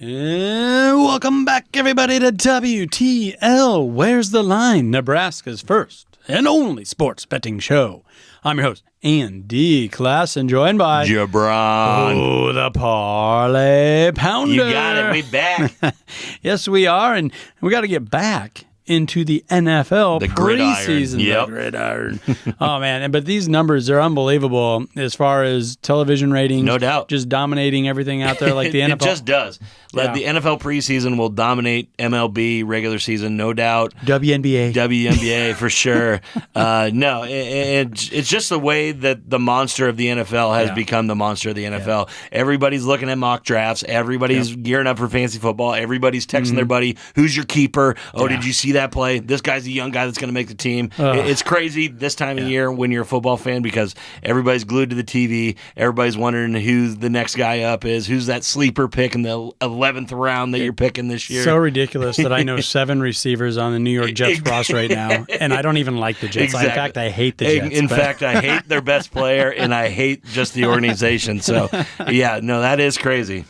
And welcome back, everybody, to WTL. Where's the Line? Nebraska's first and only sports betting show. I'm your host, Andy Klassen, joined by Jabron. Oh, the Parlay Pounder. You got it. We back. Yes, we are, and we got to get back into the NFL The preseason. gridiron. Yep. The gridiron. Oh, man. But these numbers are unbelievable as far as television ratings. No doubt. Just dominating everything out there like the NFL. It just does. Yeah. The NFL preseason will dominate MLB regular season, no doubt. WNBA. For sure. No, it's just the way that the monster of the NFL has become the monster of the NFL. Everybody's looking at mock drafts. Everybody's gearing up for fantasy football. Everybody's texting their buddy, who's your keeper? Oh, did you see that play? This guy's a young guy that's going to make the team. It's crazy this time of year when you're a football fan because everybody's glued to the TV. Everybody's wondering who the next guy up is, who's that sleeper pick in the 11th round that you're picking this year. So ridiculous that I know 7 receivers on the New York Jets roster right now, and I don't even like the Jets. Exactly. In fact, I hate the Jets. In fact, I hate their best player, and I hate just the organization. So, that is crazy.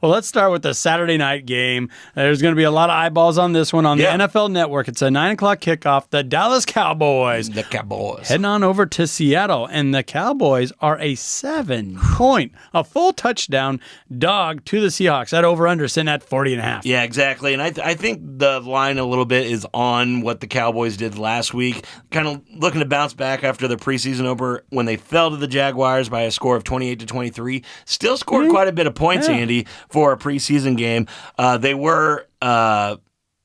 Well, let's start with the Saturday night game. There's going to be a lot of eyeballs on this one on the NFL Network. It's a 9 o'clock kickoff. The Dallas Cowboys. The Cowboys. Heading on over to Seattle, and the Cowboys are a 7-point, a full touchdown dog to the Seahawks. That over-under sitting at 40.5. Yeah, exactly. And I think the line a little bit is on what the Cowboys did last week, kind of looking to bounce back after the preseason opener when they fell to the Jaguars by a score of 28-23. Still scored quite a bit of points, Andy, for a preseason game. They were...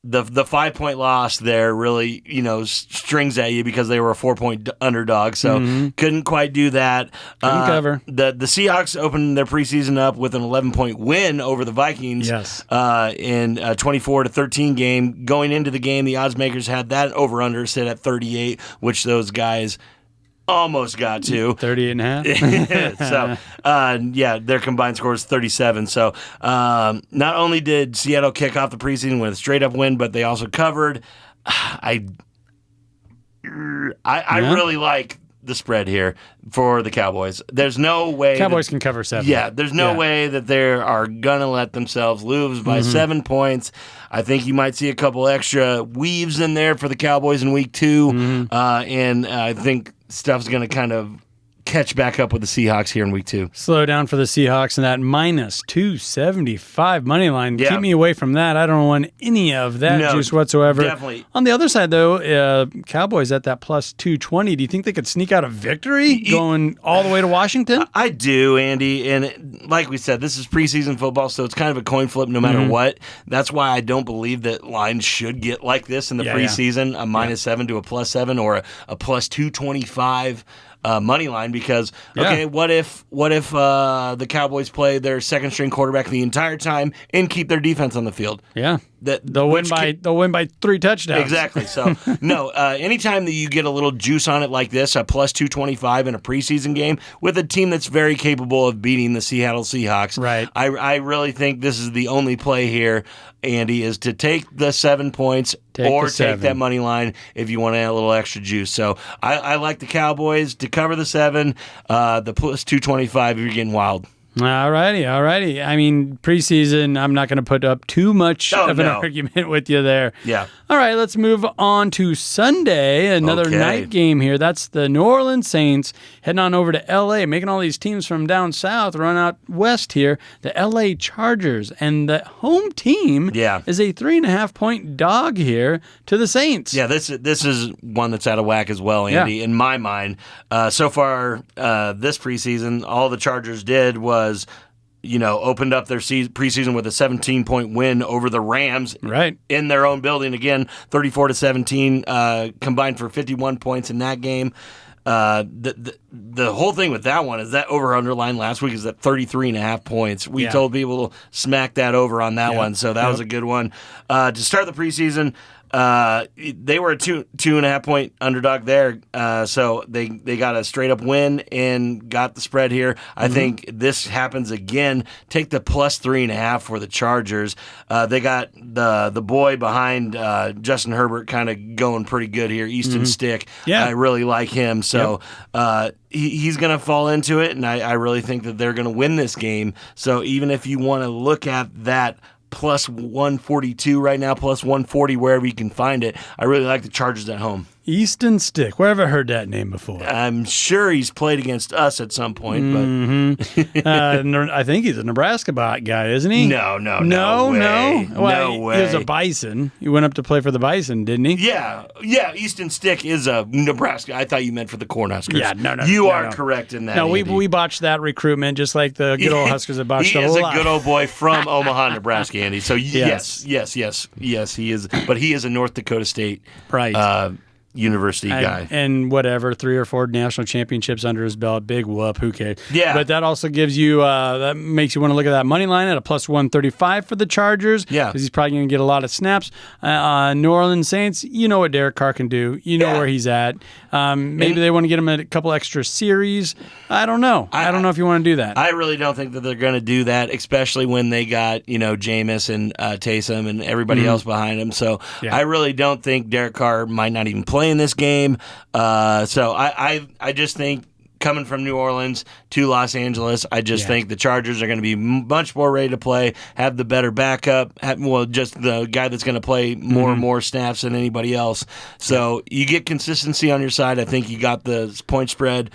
The 5-point loss there really, strings at you because they were a 4-point underdog, so couldn't quite do that. Couldn't cover. The Seahawks opened their preseason up with an 11-point win over the Vikings in a 24-13 game. Going into the game, the odds makers had that over-under sit at 38, which those guys almost got to 38.5. So, their combined score is 37. So, not only did Seattle kick off the preseason with a straight-up win, but they also covered. I really like the spread here for the Cowboys. There's no way Cowboys can cover 7. Yeah, there's no way that they are gonna let themselves lose by 7 points. I think you might see a couple extra weaves in there for the Cowboys in week 2, and I think stuff's going to kind of catch back up with the Seahawks here in week 2. Slow down for the Seahawks and that minus 275 money line. Yeah. Keep me away from that. I don't want any of that juice whatsoever. Definitely. On the other side, though, Cowboys at that plus 220. Do you think they could sneak out a victory going all the way to Washington? I do, Andy. And like we said, this is preseason football, so it's kind of a coin flip no matter what. That's why I don't believe that lines should get like this in the preseason, a minus 7 to a plus 7 or a plus 225 money line, because what if the Cowboys play their second string quarterback the entire time and keep their defense on the field? Yeah. They'll win by 3 touchdowns. Exactly. So anytime that you get a little juice on it like this, a plus 225 in a preseason game with a team that's very capable of beating the Seattle Seahawks, right? I really think this is the only play here, Andy, is to take the 7 points or take that money line if you want to add a little extra juice. So I like the Cowboys to cover the 7, the plus 225 if you're getting wild. All righty. I mean, preseason, I'm not going to put up too much of an argument with you there. Yeah. All right, let's move on to Sunday, another night game here. That's the New Orleans Saints heading on over to L.A., making all these teams from down south run out west here. The L.A. Chargers, and the home team is a 3.5-point dog here to the Saints. Yeah, this is one that's out of whack as well, Andy, in my mind. So far, this preseason, all the Chargers did was opened up their preseason with a 17-point win over the Rams in their own building. Again, 34-17, combined for 51 points in that game. The whole thing with that one is that over-under line last week is at 33.5 points. We told people to smack that over on that one, so that was a good one. To start the preseason, they were a 2.5 point underdog there, so they got a straight up win and got the spread here. I think this happens again. Take the plus 3.5 for the Chargers. They got the boy behind Justin Herbert kind of going pretty good here, Easton Stick. Yeah, I really like him. So he's going to fall into it, and I really think that they're going to win this game. So even if you want to look at that plus 142 right now, plus 140 wherever you can find it. I really like the Chargers at home. Easton Stick. Where have I heard that name before? I'm sure he's played against us at some point, but I think he's a Nebraska guy, isn't he? No way. Well, no way. He was a Bison. He went up to play for the Bison, didn't he? Yeah. Easton Stick is a Nebraska. I thought you meant for the Cornhuskers. Yeah, no. You are correct in that. No, Andy. we botched that recruitment just like the good old Huskers have botched He a is lot. a good old boy from Omaha, Nebraska, Andy. So Yes. yes, he is. But he is a North Dakota State university guy. And whatever, 3 or 4 national championships under his belt. Big whoop. Who cares? Yeah. But that also gives you, that makes you want to look at that money line at a plus 135 for the Chargers. Yeah. Because he's probably going to get a lot of snaps. New Orleans Saints, you know what Derek Carr can do. You know where he's at. Maybe they want to get him a couple extra series. I don't know. I don't know if you want to do that. I really don't think that they're going to do that, especially when they got, Jameis and Taysom and everybody else behind him. So I really don't think Derek Carr might not even play in this game. So I just think coming from New Orleans to Los Angeles, I just think the Chargers are going to be much more ready to play, have the better backup, just the guy that's going to play more and more snaps than anybody else. So you get consistency on your side. I think you got the point spread.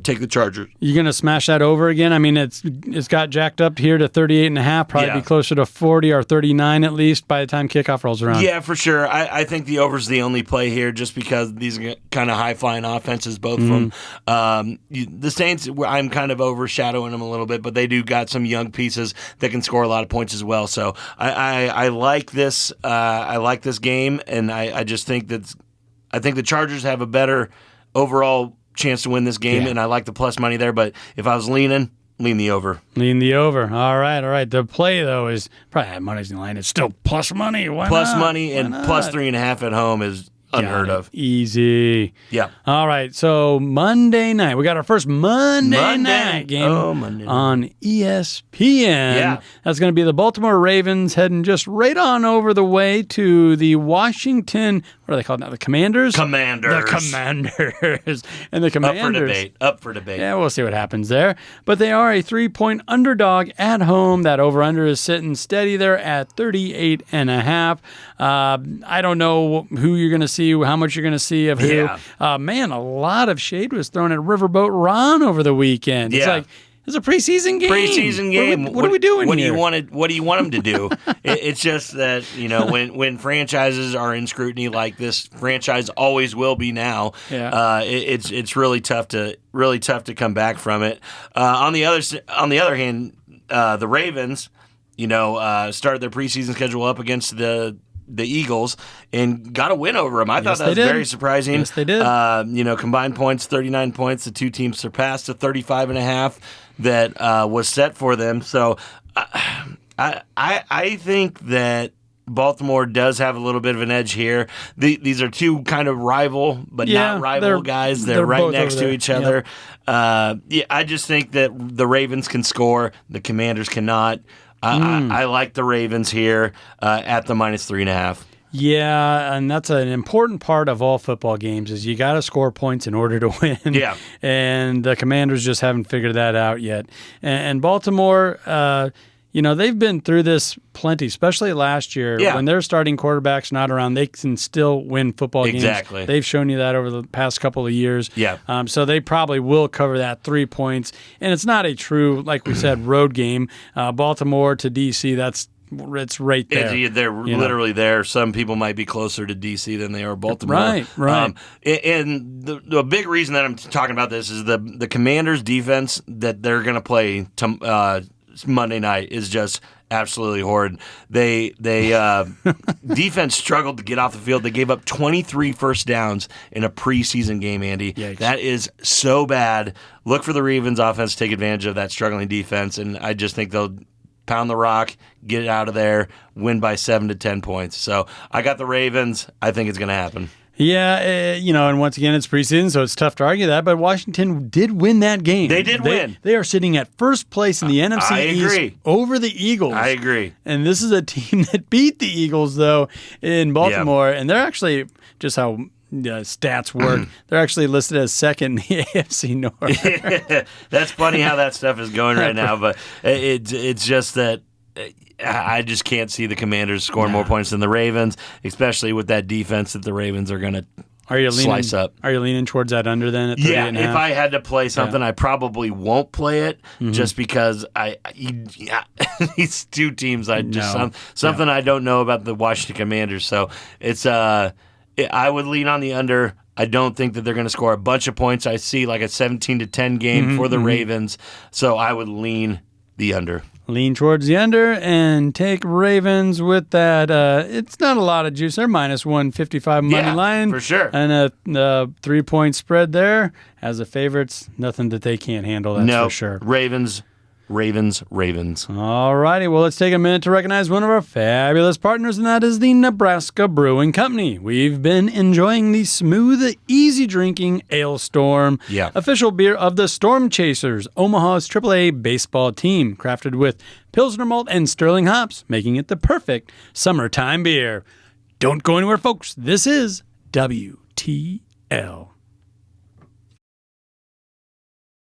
Take the Chargers. You going to smash that over again? I mean, it's got jacked up here to 38.5, probably be closer to 40 or 39 at least by the time kickoff rolls around. Yeah, for sure. I think the over's the only play here just because these are kind of high-flying offenses, both of them. The Saints, I'm kind of overshadowing them a little bit, but they do got some young pieces that can score a lot of points as well. So I like this. I like this game, and I just think I think the Chargers have a better overall chance to win this game, and I like the plus money there. But if I was lean the over. Lean the over. All right. The play, though, is probably money's line. It's still plus money. Why plus not? money and plus 3.5 at home is unheard of. Easy. Yeah. All right. So Monday night, we got our first Monday night game on ESPN. Yeah. That's going to be the Baltimore Ravens heading just right on over the way to the Washington. What are they called now? The Commanders. The Commanders. And the Commanders. Up for debate. Yeah, we'll see what happens there. But they are a 3-point underdog at home. That over/under is sitting steady there at 38.5. I don't know who you're going to see, how much you're going to see of who. Yeah. Man, a lot of shade was thrown at Riverboat Ron over the weekend. It's like, it's a preseason game. What are we doing here? What do you want them to do? It's just that, when franchises are in scrutiny like this franchise always will be now. Yeah. It's really tough to come back from it. On the other hand, the Ravens, started their preseason schedule up against the Eagles and got a win over them. I thought that was very surprising. Yes, they did. Combined points, 39 points. The two teams surpassed the 35.5 that was set for them. So I think that Baltimore does have a little bit of an edge here. These are two kind of rival, but not rival guys. They're right next to each other. I just think that the Ravens can score. The Commanders cannot. I like the Ravens here at the minus 3.5. Yeah, and that's an important part of all football games is you got to score points in order to win. Yeah. And the Commanders just haven't figured that out yet. And Baltimore, they've been through this plenty, especially last year. Yeah. When their starting quarterback's not around, they can still win football games. Exactly. They've shown you that over the past couple of years. Yeah. So they probably will cover that 3 points. And it's not a true, like we said, road game. Baltimore to D.C., it's right there. They're literally there. Some people might be closer to D.C. than they are Baltimore. Right. And the big reason that I'm talking about this is the Commanders' defense that they're going to play Monday night is just absolutely horrid. They defense struggled to get off the field. They gave up 23 first downs in a preseason game, Andy. Yikes. That is so bad. Look for the Ravens offense to take advantage of that struggling defense, and I just think they'll pound the rock, get it out of there, win by 7 to 10 points. So I got the Ravens. I think it's going to happen. Yeah, and once again, it's preseason, so it's tough to argue that. But Washington did win that game. They did win. They are sitting at first place in the NFC East over the Eagles. I agree. And this is a team that beat the Eagles, though, in Baltimore. Yep. And they're actually, just how stats work, they're actually listed as second in the AFC North. That's funny how that stuff is going right now. But it's just that I just can't see the Commanders scoring more points than the Ravens, especially with that defense that the Ravens are going to slice up. Are you leaning towards that under then at 38.5? If I had to play something, I probably won't play it just because these two teams, something I don't know about the Washington Commanders. So it's I would lean on the under. I don't think that they're going to score a bunch of points. I see like a 17-10 game for the Ravens, so I would lean the under. Lean towards the under and take Ravens with that. It's not a lot of juice. They're minus 155 money line. For sure. And a 3-point spread there. As the favorites, nothing that they can't handle, that's for sure. Ravens. All righty. Well, let's take a minute to recognize one of our fabulous partners, and that is the Nebraska Brewing Company. We've been enjoying the smooth, easy-drinking Ale Storm, official beer of the Storm Chasers, Omaha's AAA baseball team, crafted with Pilsner malt and Sterling hops, making it the perfect summertime beer. Don't go anywhere, folks. This is WTL.